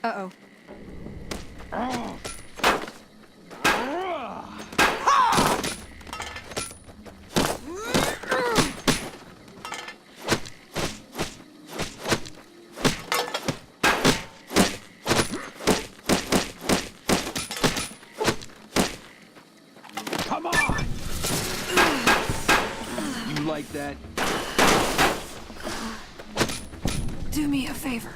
Uh-oh. Come on! You like that? Do me a favor.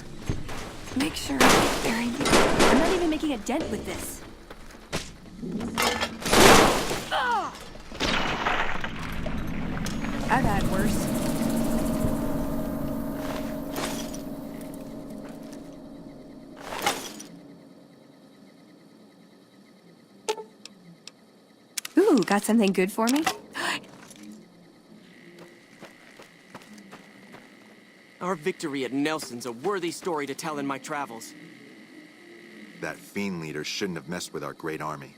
Make sure you bury me. I'm not even making a dent with this. I've had worse. Ooh, got something good for me? Our victory at Nelson's a worthy story to tell in my travels. That fiend leader shouldn't have messed with our great army.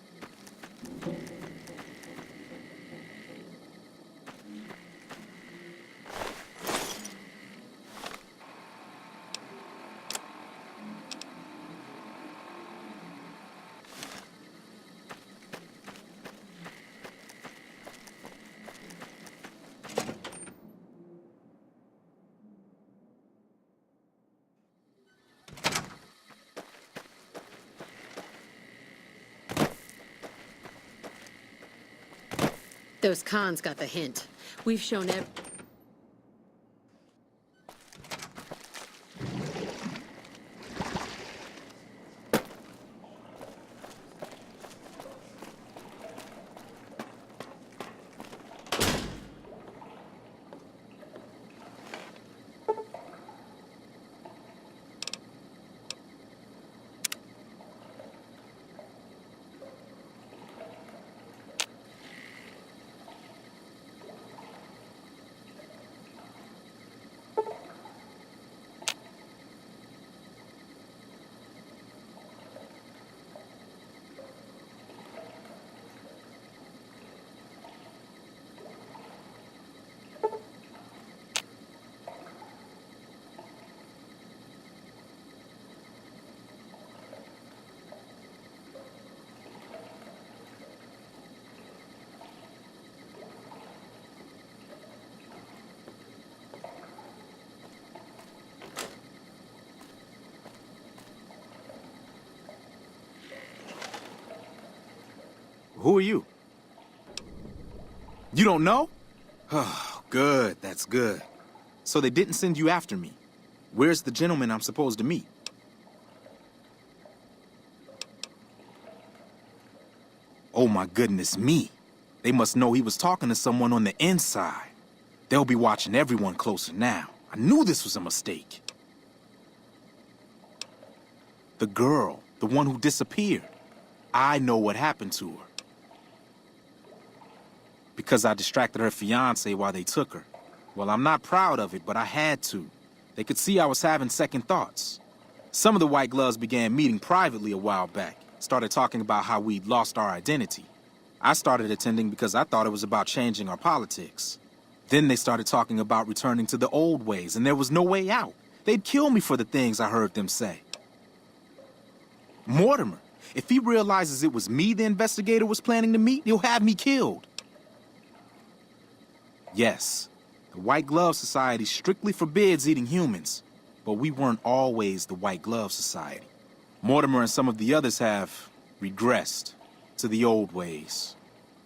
Those cons got the hint. We've shown Who are you? You don't know? Oh, good, that's good. So they didn't send you after me. Where's the gentleman I'm supposed to meet? Oh my goodness me. They must know he was talking to someone on the inside. They'll be watching everyone closer now. I knew this was a mistake. The girl, the one who disappeared. I know what happened to her. Because I distracted her fiancé while they took her. Well, I'm not proud of it, but I had to. They could see I was having second thoughts. Some of the White Gloves began meeting privately a while back. Started talking about how we'd lost our identity. I started attending because I thought it was about changing our politics. Then they started talking about returning to the old ways, and there was no way out. They'd kill me for the things I heard them say. Mortimer, if he realizes it was me the investigator was planning to meet, he'll have me killed. Yes, the White Glove Society strictly forbids eating humans, but we weren't always the White Glove Society. Mortimer and some of the others have regressed to the old ways.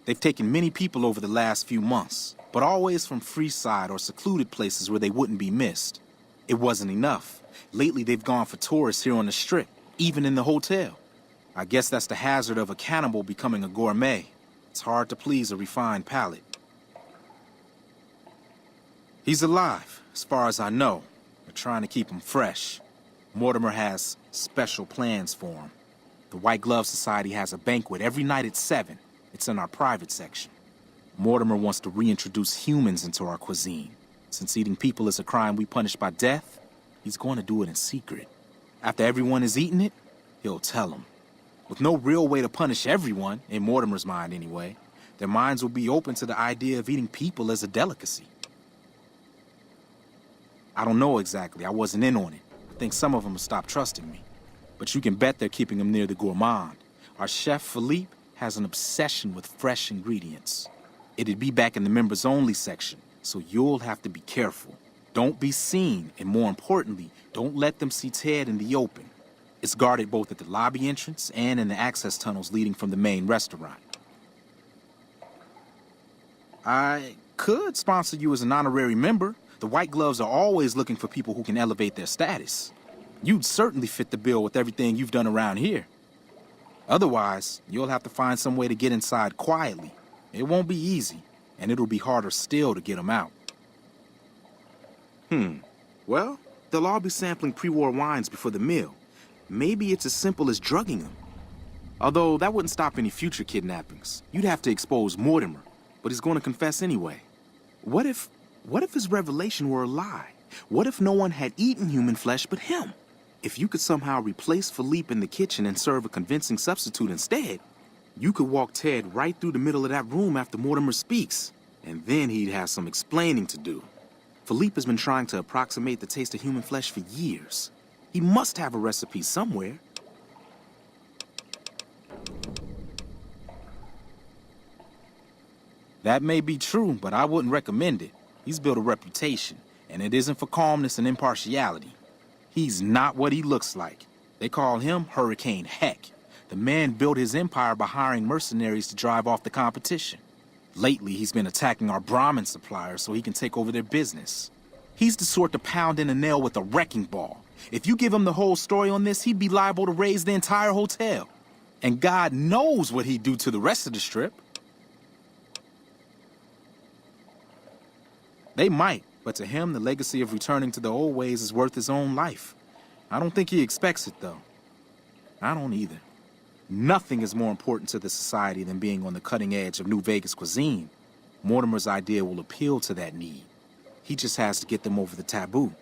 They've taken many people over the last few months, but always from Freeside or secluded places where they wouldn't be missed. It wasn't enough. Lately, they've gone for tourists here on the Strip, even in the hotel. I guess that's the hazard of a cannibal becoming a gourmet. It's hard to please a refined palate. He's alive, as far as I know. They're trying to keep him fresh. Mortimer has special plans for him. The White Glove Society has a banquet every night at 7. It's in our private section. Mortimer wants to reintroduce humans into our cuisine. Since eating people is a crime we punish by death, he's going to do it in secret. After everyone has eaten it, he'll tell them. With no real way to punish everyone, in Mortimer's mind anyway, their minds will be open to the idea of eating people as a delicacy. I don't know exactly. I wasn't in on it. I think some of them have stopped trusting me. but you can bet they're keeping him near the gourmand. Our chef, Philippe, has an obsession with fresh ingredients. It'd be back in the members-only section, so you'll have to be careful. Don't be seen, and more importantly, don't let them see Ted in the open. It's guarded both at the lobby entrance and in the access tunnels leading from the main restaurant. I could sponsor you as an honorary member. The White Gloves are always looking for people who can elevate their status. You'd certainly fit the bill with everything you've done around here. Otherwise, you'll have to find some way to get inside quietly. It won't be easy, and it'll be harder still to get them out. Well, they'll all be sampling pre-war wines before the meal. Maybe it's as simple as drugging them. Although that wouldn't stop any future kidnappings. You'd have to expose Mortimer, but he's going to confess anyway. What if his revelation were a lie? What if no one had eaten human flesh but him? If you could somehow replace Philippe in the kitchen and serve a convincing substitute instead, you could walk Ted right through the middle of that room after Mortimer speaks, and then he'd have some explaining to do. Philippe has been trying to approximate the taste of human flesh for years. He must have a recipe somewhere. That may be true, but I wouldn't recommend it. He's built a reputation, and it isn't for calmness and impartiality. He's not what he looks like. They call him Hurricane Heck. The man built his empire by hiring mercenaries to drive off the competition. Lately, he's been attacking our Brahmin suppliers so he can take over their business. He's the sort to pound in a nail with a wrecking ball. If you give him the whole story on this, he'd be liable to raise the entire hotel. And God knows what he'd do to the rest of the strip. They might, but to him, the legacy of returning to the old ways is worth his own life. I don't think he expects it, though. I don't either. Nothing is more important to the society than being on the cutting edge of New Vegas cuisine. Mortimer's idea will appeal to that need. He just has to get them over the taboo.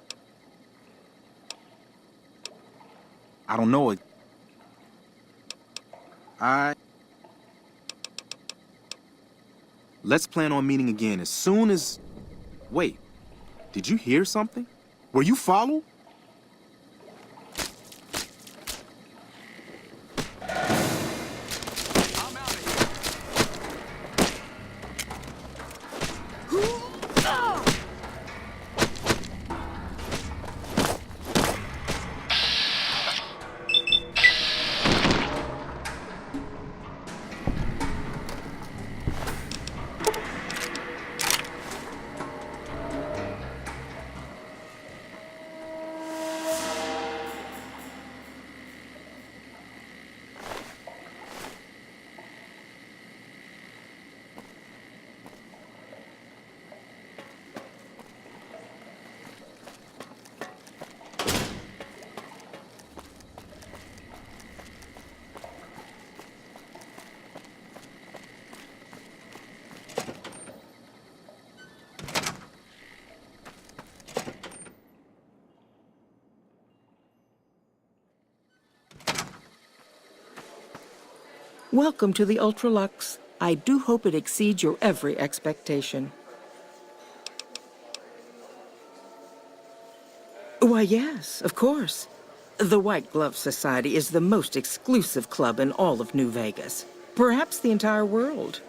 I don't know it. Let's plan on meeting again as soon as... Wait, did you hear something? Were you followed? Welcome to the Ultralux. I do hope it exceeds your every expectation. Why, yes, of course. The White Glove Society is the most exclusive club in all of New Vegas, perhaps the entire world.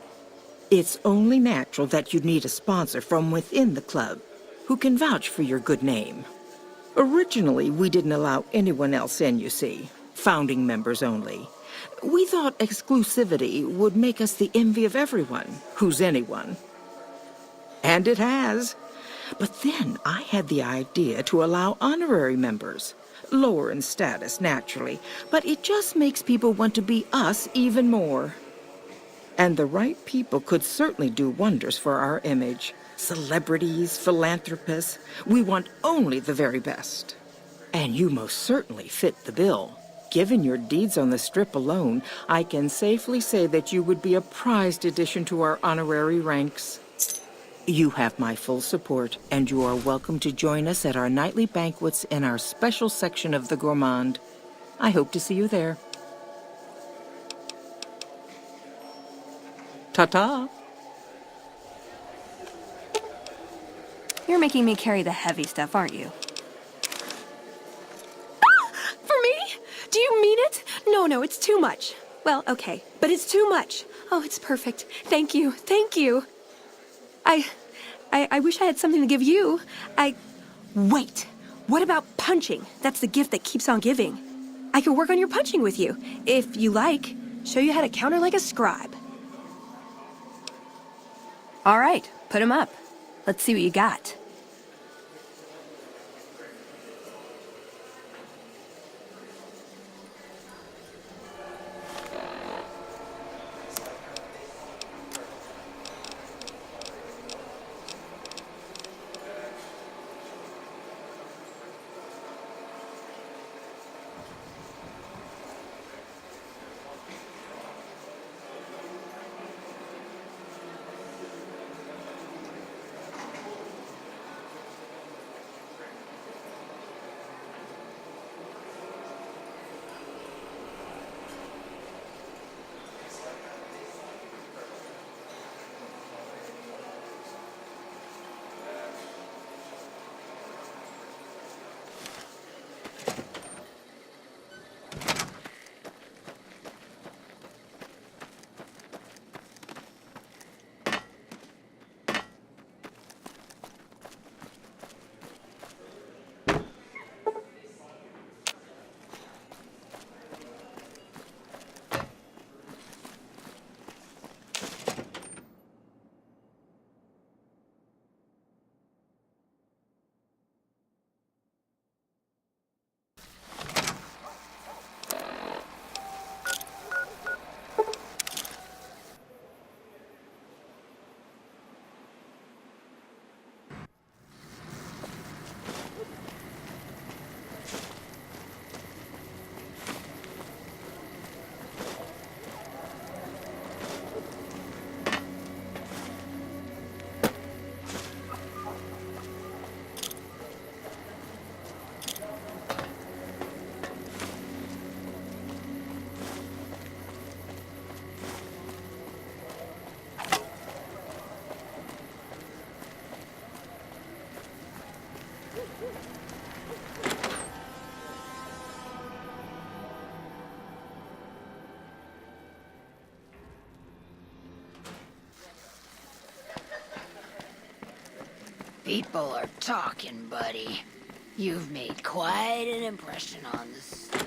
It's only natural that you'd need a sponsor from within the club who can vouch for your good name. Originally, we didn't allow anyone else in, you see, founding members only. We thought exclusivity would make us the envy of everyone who's anyone. And it has. But then I had the idea to allow honorary members, lower in status naturally, but it just makes people want to be us even more. And the right people could certainly do wonders for our image. Celebrities, philanthropists, we want only the very best. And you most certainly fit the bill. Given your deeds on the Strip alone, I can safely say that you would be a prized addition to our honorary ranks. You have my full support, and you are welcome to join us at our nightly banquets in our special section of the Gourmand. I hope to see you there. Ta-ta! You're making me carry the heavy stuff, aren't you? For me? Do you mean No, it's too much. Well, okay, but it's too much. Oh, it's perfect. Thank you, thank you. I wish I had something to give you. Wait, what about punching? That's the gift that keeps on giving. I could work on your punching with you, if you like. Show you how to counter like a scribe. All right, put 'em up. Let's see what you got. People are talking, buddy. You've made quite an impression on the street.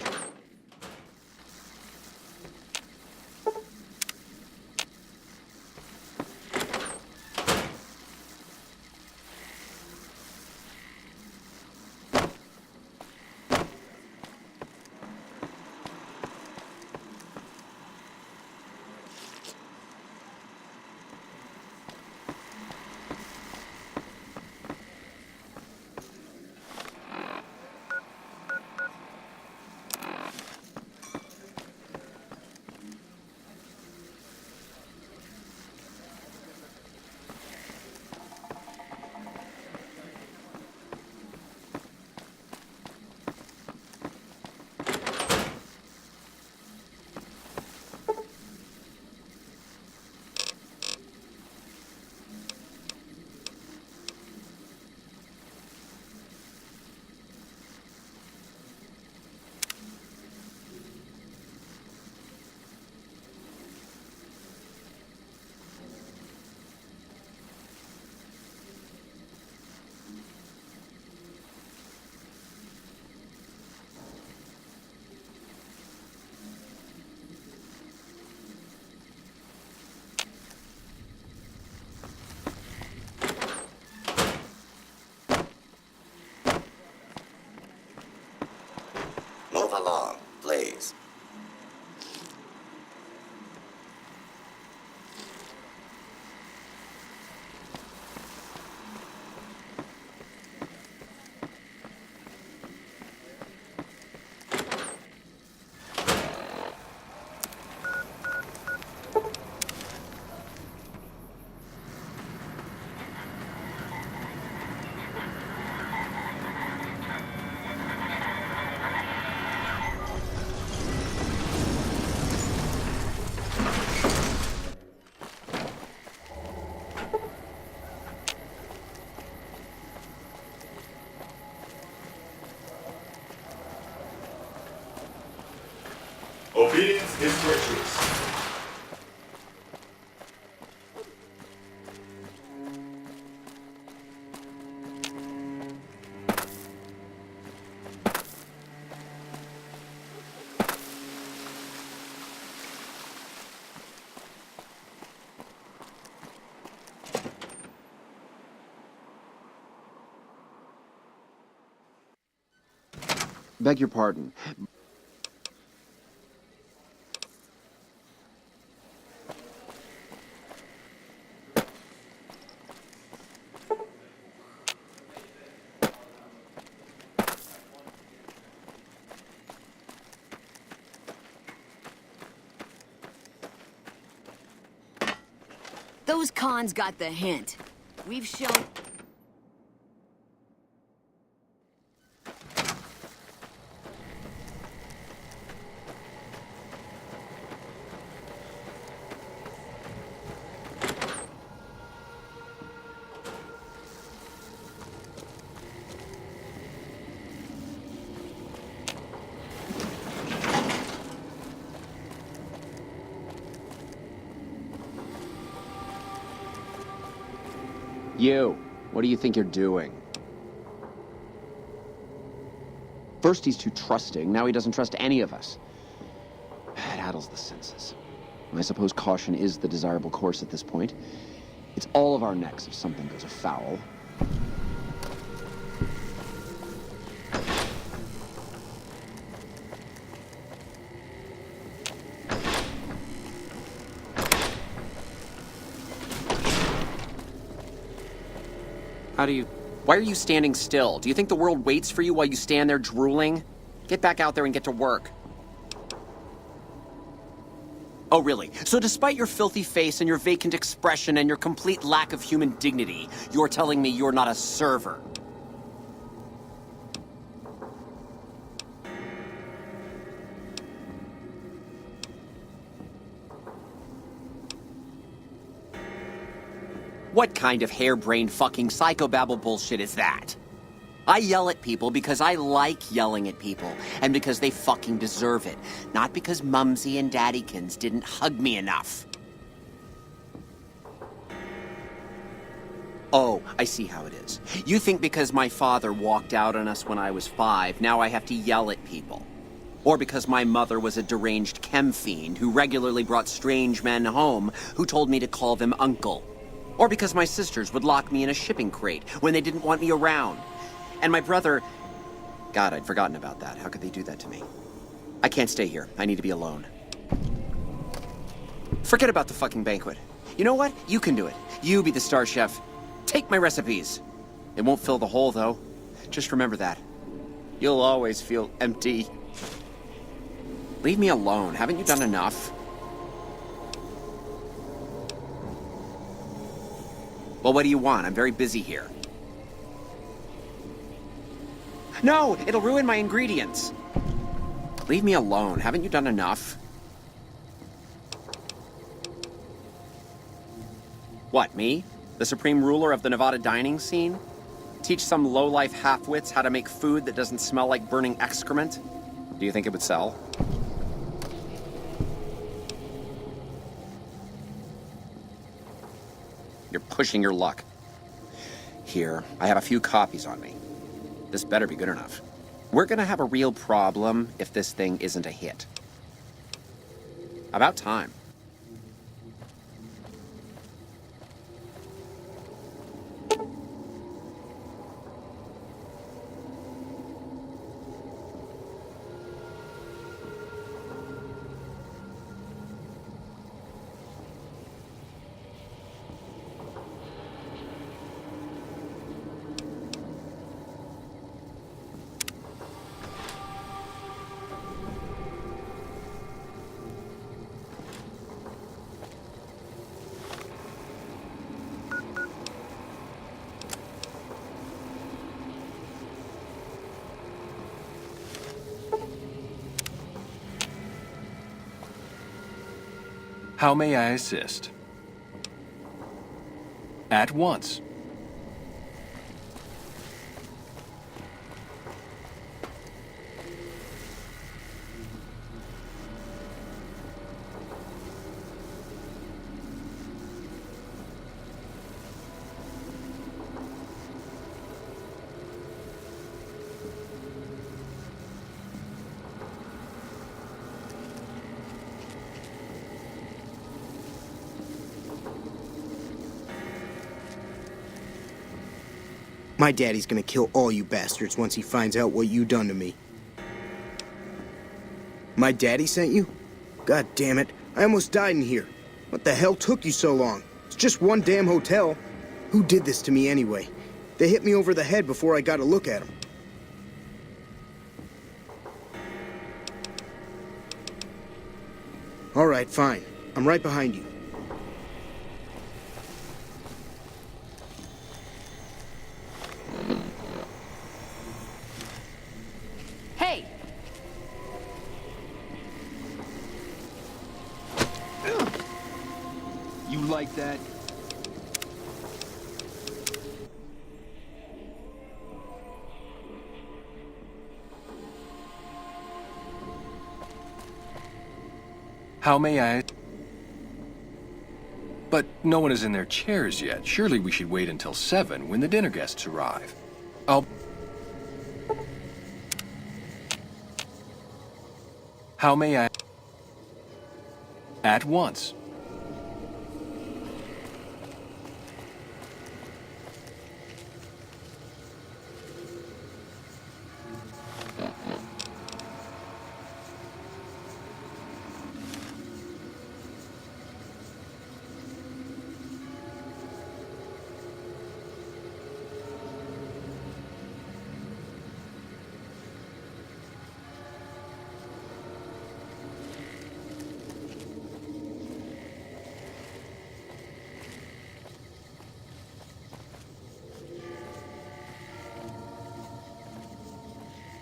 Move along, please. Obedience is virtuous. Beg your pardon. Those cons got the hint. We've shown... You, what do you think you're doing? First he's too trusting, now he doesn't trust any of us. It addles the senses. I suppose caution is the desirable course at this point. It's all of our necks if something goes afoul. Why are you standing still? Do you think the world waits for you while you stand there drooling? Get back out there and get to work. Oh, really? So despite your filthy face and your vacant expression and your complete lack of human dignity, you're telling me you're not a server? What kind of harebrained fucking psychobabble bullshit is that? I yell at people because I like yelling at people, and because they fucking deserve it. Not because Mumsy and Daddykins didn't hug me enough. Oh, I see how it is. You think because my father walked out on us when I was 5, now I have to yell at people. Or because my mother was a deranged chem fiend who regularly brought strange men home who told me to call them uncle. Or because my sisters would lock me in a shipping crate when they didn't want me around. And my brother... God, I'd forgotten about that. How could they do that to me? I can't stay here. I need to be alone. Forget about the fucking banquet. You know what? You can do it. You be the star chef. Take my recipes. It won't fill the hole, though. Just remember that. You'll always feel empty. Leave me alone. Haven't you done enough? Well, what do you want? I'm very busy here. No! It'll ruin my ingredients! Leave me alone. Haven't you done enough? What, me? The supreme ruler of the Nevada dining scene? Teach some low-life half-wits how to make food that doesn't smell like burning excrement? Do you think it would sell? You're pushing your luck. Here, I have a few copies on me. This better be good enough. We're gonna have a real problem if this thing isn't a hit. About time. How may I assist? At once. My daddy's gonna kill all you bastards once he finds out what you done to me. My daddy sent you? God damn it, I almost died in here. What the hell took you so long? It's just one damn hotel. Who did this to me anyway? They hit me over the head before I got a look at them. All right, fine. I'm right behind you. Hey! You like that? How may I? But no one is in their chairs yet. Surely we should wait until 7 when the dinner guests arrive. How may I? At once.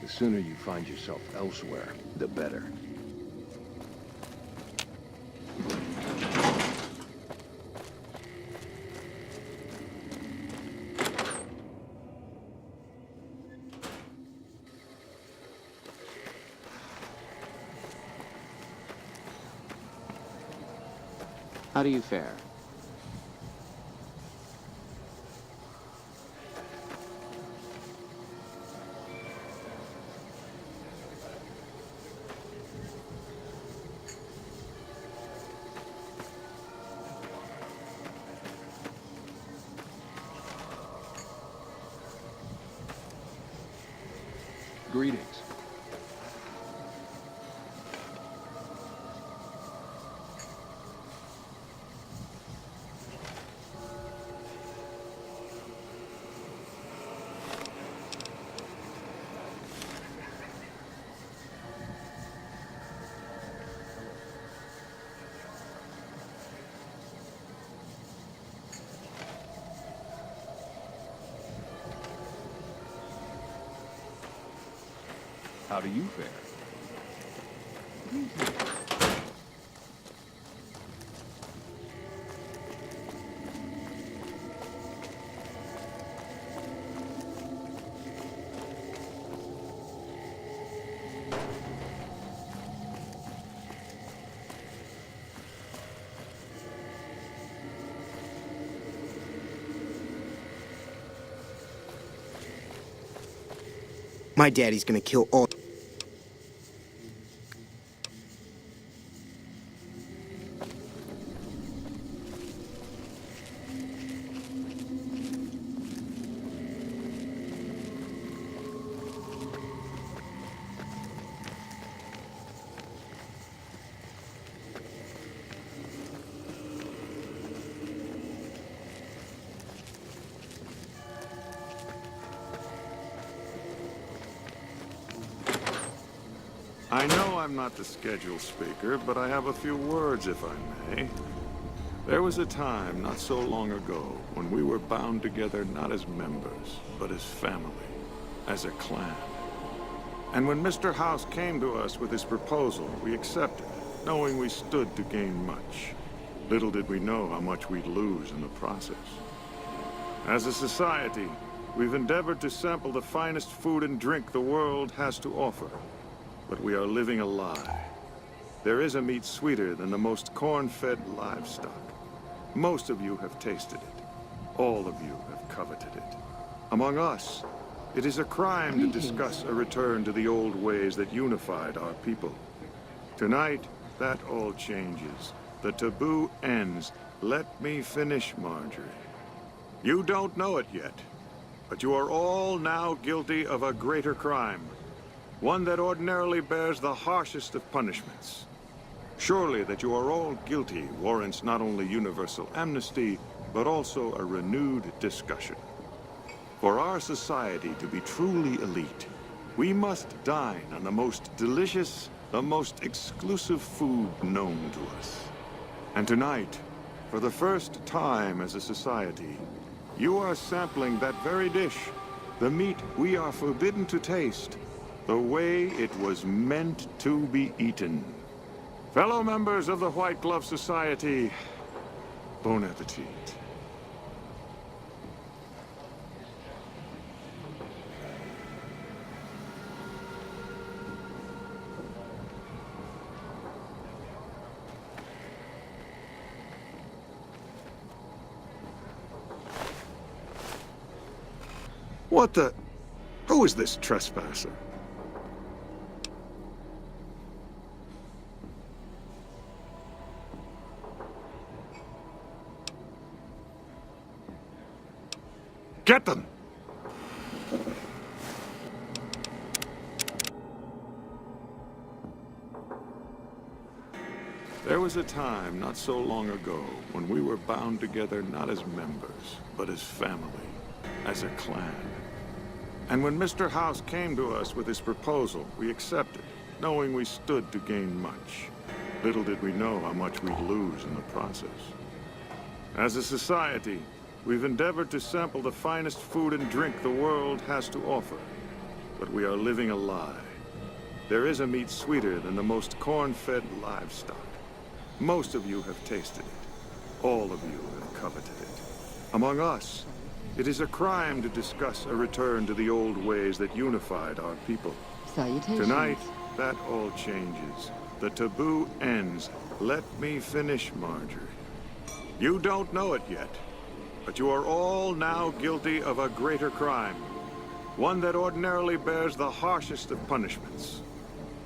The sooner you find yourself elsewhere, the better. How do you fare? Greetings. How do you fare? My daddy's gonna kill all... I know I'm not the scheduled speaker, but I have a few words, if I may. There was a time, not so long ago, when we were bound together not as members, but as family, as a clan. And when Mr. House came to us with his proposal, we accepted, knowing we stood to gain much. Little did we know how much we'd lose in the process. As a society, we've endeavored to sample the finest food and drink the world has to offer. But we are living a lie. There is a meat sweeter than the most corn-fed livestock. Most of you have tasted it. All of you have coveted it. Among us, it is a crime to discuss a return to the old ways that unified our people. Tonight, that all changes. The taboo ends. Let me finish, Marjorie. You don't know it yet, but you are all now guilty of a greater crime. One that ordinarily bears the harshest of punishments. Surely that you are all guilty warrants not only universal amnesty, but also a renewed discussion. For our society to be truly elite, we must dine on the most delicious, the most exclusive food known to us. And tonight, for the first time as a society, you are sampling that very dish, the meat we are forbidden to taste, the way it was meant to be eaten. Fellow members of the White Glove Society, bon appetit. What the... Who is this trespasser? Get them! There was a time not so long ago when we were bound together not as members, but as family, as a clan. And when Mr. House came to us with his proposal, we accepted, knowing we stood to gain much. Little did we know how much we'd lose in the process. As a society, we've endeavored to sample the finest food and drink the world has to offer. But we are living a lie. There is a meat sweeter than the most corn-fed livestock. Most of you have tasted it. All of you have coveted it. Among us, it is a crime to discuss a return to the old ways that unified our people. Salutations. Tonight, that all changes. The taboo ends. Let me finish, Marjorie. You don't know it yet, but you are all now guilty of a greater crime. One that ordinarily bears the harshest of punishments.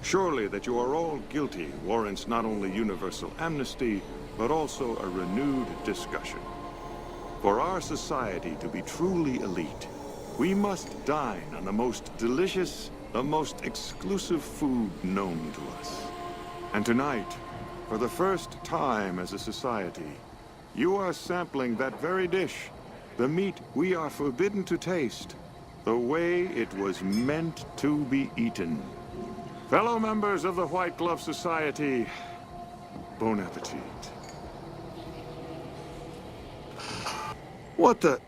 Surely that you are all guilty warrants not only universal amnesty, but also a renewed discussion. For our society to be truly elite, we must dine on the most delicious, the most exclusive food known to us. And tonight, for the first time as a society, you are sampling that very dish, the meat we are forbidden to taste, the way it was meant to be eaten. Fellow members of the White Glove Society, bon appetit. What the...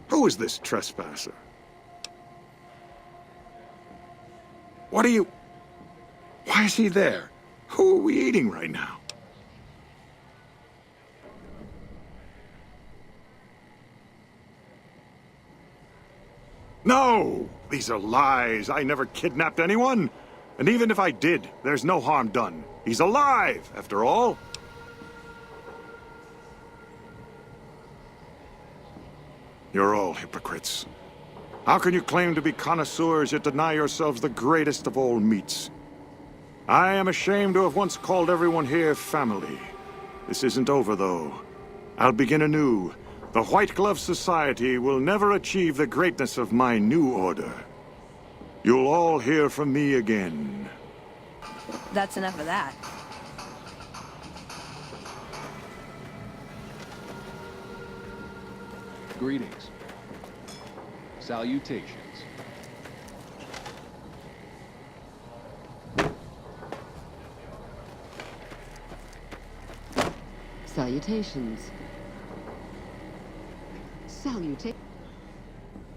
Who is this trespasser? What are you... Why is he there? Who are we eating right now? No! These are lies. I never kidnapped anyone. And even if I did, there's no harm done. He's alive, after all. You're all hypocrites. How can you claim to be connoisseurs yet deny yourselves the greatest of all meats? I am ashamed to have once called everyone here family. This isn't over, though. I'll begin anew. The White Glove Society will never achieve the greatness of my new order. You'll all hear from me again. That's enough of that. Greetings. Salutations. Salutations.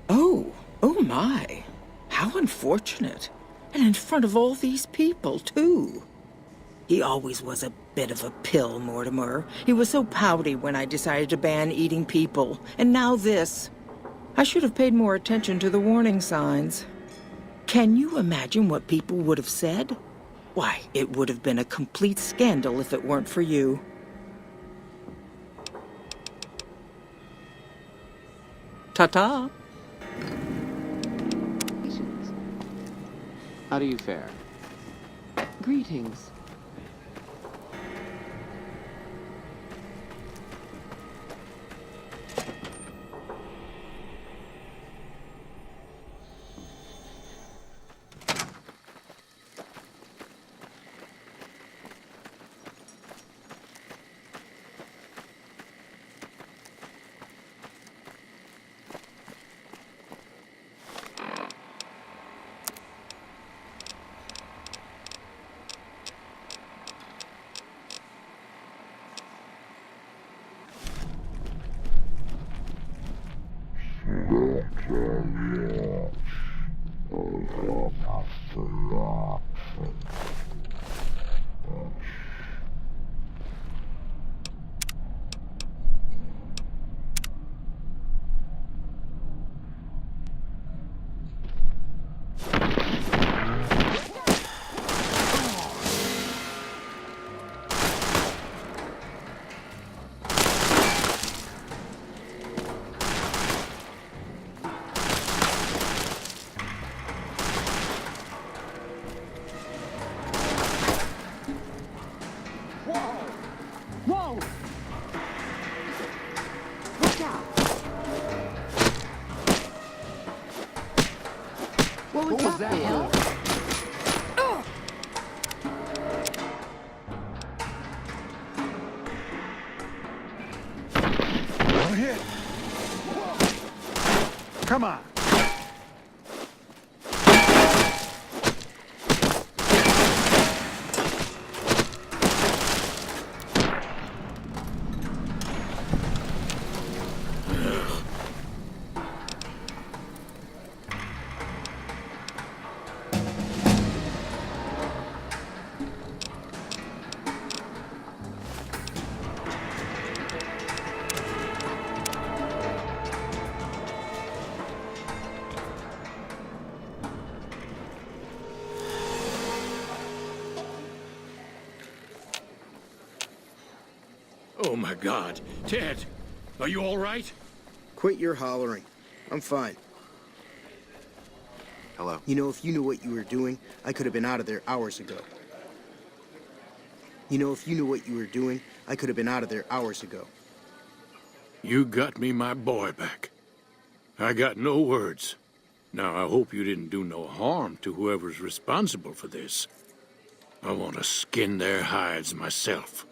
Oh my. How unfortunate. And in front of all these people, too. He always was a bit of a pill, Mortimer. He was so pouty when I decided to ban eating people. And now this. I should have paid more attention to the warning signs. Can you imagine what people would have said? Why, it would have been a complete scandal if it weren't for you. Ta-ta. How do you fare? Greetings. Whoa! Look out! What was that for? One hit. Come on. Oh my God. Ted, are you all right? Quit your hollering. I'm fine. Hello. You know, if you knew what you were doing, I could have been out of there hours ago. You know, if you knew what you were doing, I could have been out of there hours ago. You got me my boy back. I got no words. Now, I hope you didn't do no harm to whoever's responsible for this. I want to skin their hides myself.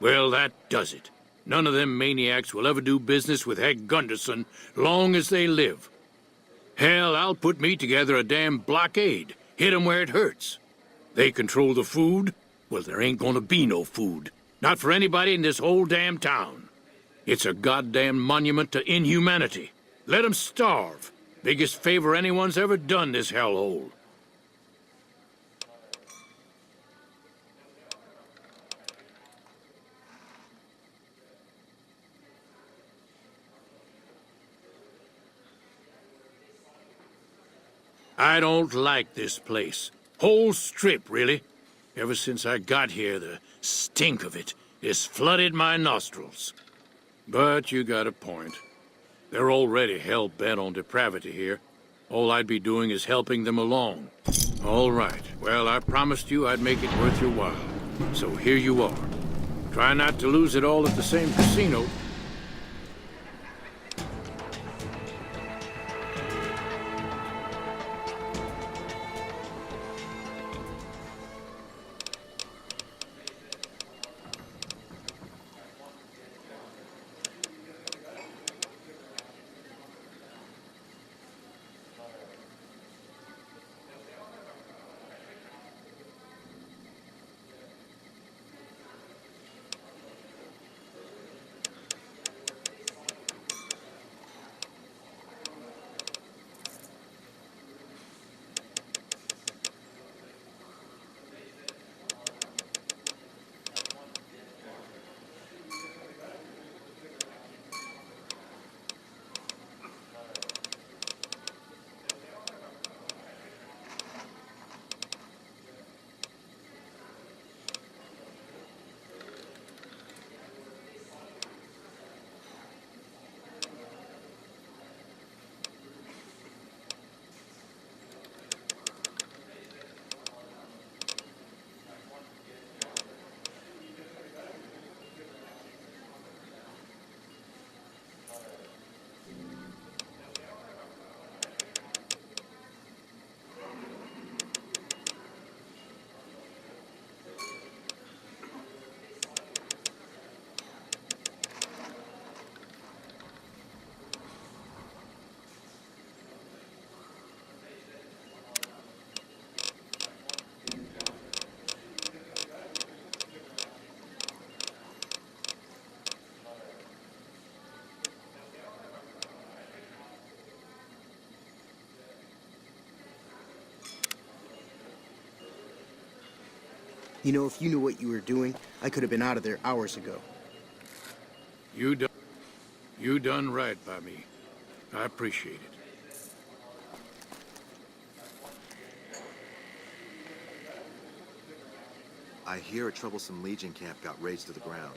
Well, that does it. None of them maniacs will ever do business with Hank Gunderson long as they live. Hell, I'll put me together a damn blockade. Hit 'em where it hurts. They control the food? Well, there ain't gonna be no food. Not for anybody in this whole damn town. It's a goddamn monument to inhumanity. Let 'em starve. Biggest favor anyone's ever done this hellhole. I don't like this place. Whole strip, really. Ever since I got here, the stink of it has flooded my nostrils. But you got a point. They're already hell-bent on depravity here. All I'd be doing is helping them along. All right. Well, I promised you I'd make it worth your while. So here you are. Try not to lose it all at the same casino. You know, if you knew what you were doing, I could have been out of there hours ago. You done right by me. I appreciate it. I hear a troublesome Legion camp got razed to the ground.